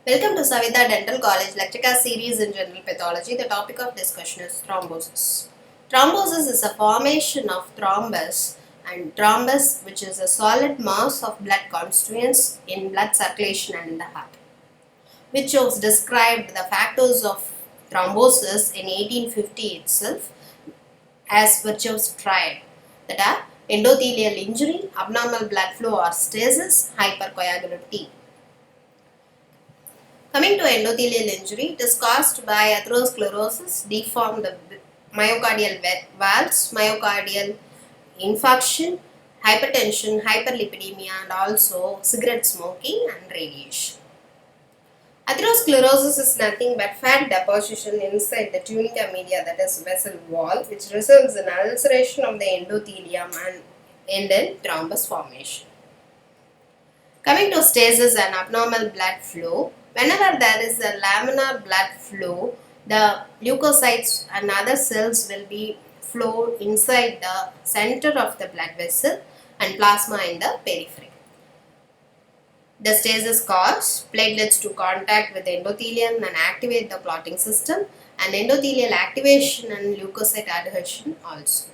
Welcome to Savita Dental College lecture class series in general pathology. The topic of discussion is thrombosis. Thrombosis is a formation of thrombus and thrombus, which is a solid mass of blood constituents in blood circulation and in the heart, which was described the factors of thrombosis in 1850 itself as Virchow's triad, that are endothelial injury, abnormal blood flow or stasis, hypercoagulability. Coming to endothelial injury, it is caused by atherosclerosis, deformed myocardial valves, myocardial infarction, hypertension, hyperlipidemia, and also cigarette smoking and radiation. Atherosclerosis is nothing but fat deposition inside the tunica media, that is vessel wall, which results in ulceration of the endothelium and end in thrombus formation. Coming to stasis and abnormal blood flow, whenever there is a laminar blood flow, the leukocytes and other cells will be flowed inside the center of the blood vessel and plasma in the periphery. The stasis causes platelets to contact with the endothelium and activate the clotting system, and endothelial activation and leukocyte adhesion also.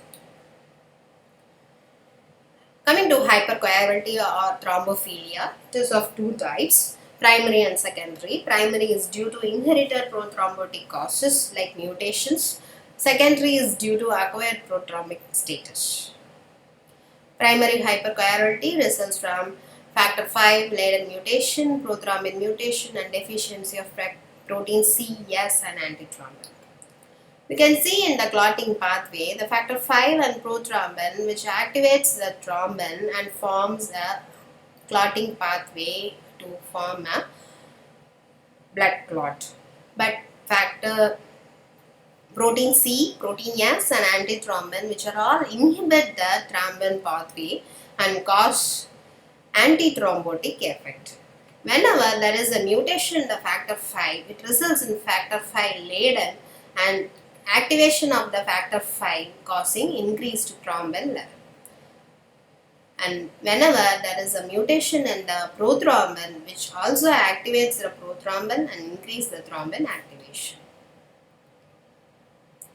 Coming to hypercoagulability or thrombophilia, it is of two types, primary and secondary. Primary is due to inherited prothrombotic causes like mutations. Secondary is due to acquired prothrombic status. Primary hypercoagulability results from factor V Leiden mutation, prothrombin mutation, and deficiency of protein C, S, and antithrombin. We can see in the clotting pathway the factor V and prothrombin, which activates the thrombin and forms a clotting pathway to form a blood clot. But factor protein C, protein S, and antithrombin, which are all inhibit the thrombin pathway and cause antithrombotic effect. Whenever there is a mutation in the factor V, it results in factor V Leiden and activation of the factor V causing increased thrombin level. And whenever there is a mutation in the prothrombin, which also activates the prothrombin and increase the thrombin activation.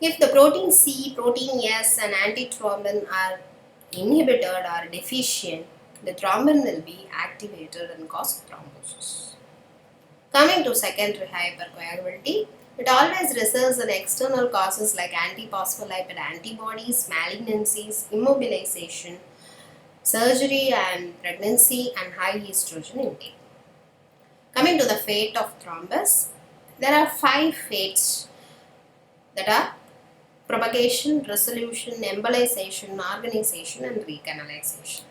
If the protein C, protein S, and antithrombin are inhibited or deficient, the thrombin will be activated and cause thrombosis. Coming to secondary hypercoagulability, it always results in external causes like antiphospholipid antibodies, malignancies, immobilization, surgery and pregnancy, and high estrogen intake. Coming to the fate of thrombus, there are 5 fates, that are propagation, resolution, embolization, organization, and recanalization.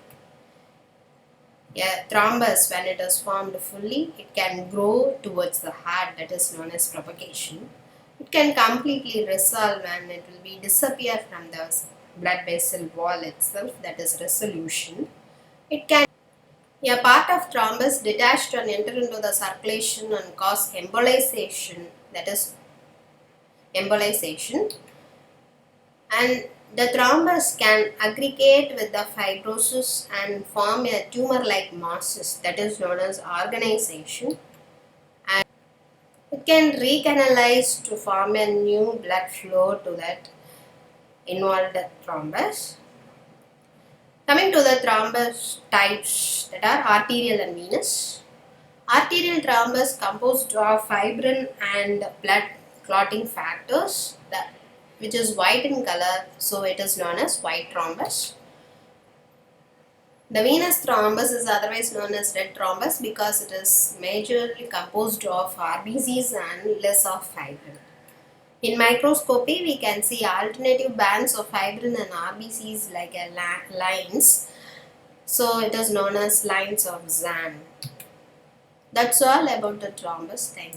A thrombus, when it is formed fully, it can grow towards the heart, that is known as propagation. It can completely resolve and it will be disappear from the blood vessel wall itself, that is resolution. It can a part of thrombus detached and enter into the circulation and cause embolization, that is embolization, and the thrombus can aggregate with the fibrosis and form a tumor-like masses, that is known as organization, and it can recanalize to form a new blood flow to that involved thrombus. Coming to the thrombus types, that are arterial and venous. Arterial thrombus composed of fibrin and blood clotting factors, which is white in color, so it is known as white thrombus. The venous thrombus is otherwise known as red thrombus because it is majorly composed of RBCs and less of fibrin. In microscopy, we can see alternative bands of fibrin and RBCs like lines, so it is known as lines of Zahn. That's all about the thrombus. Thank you.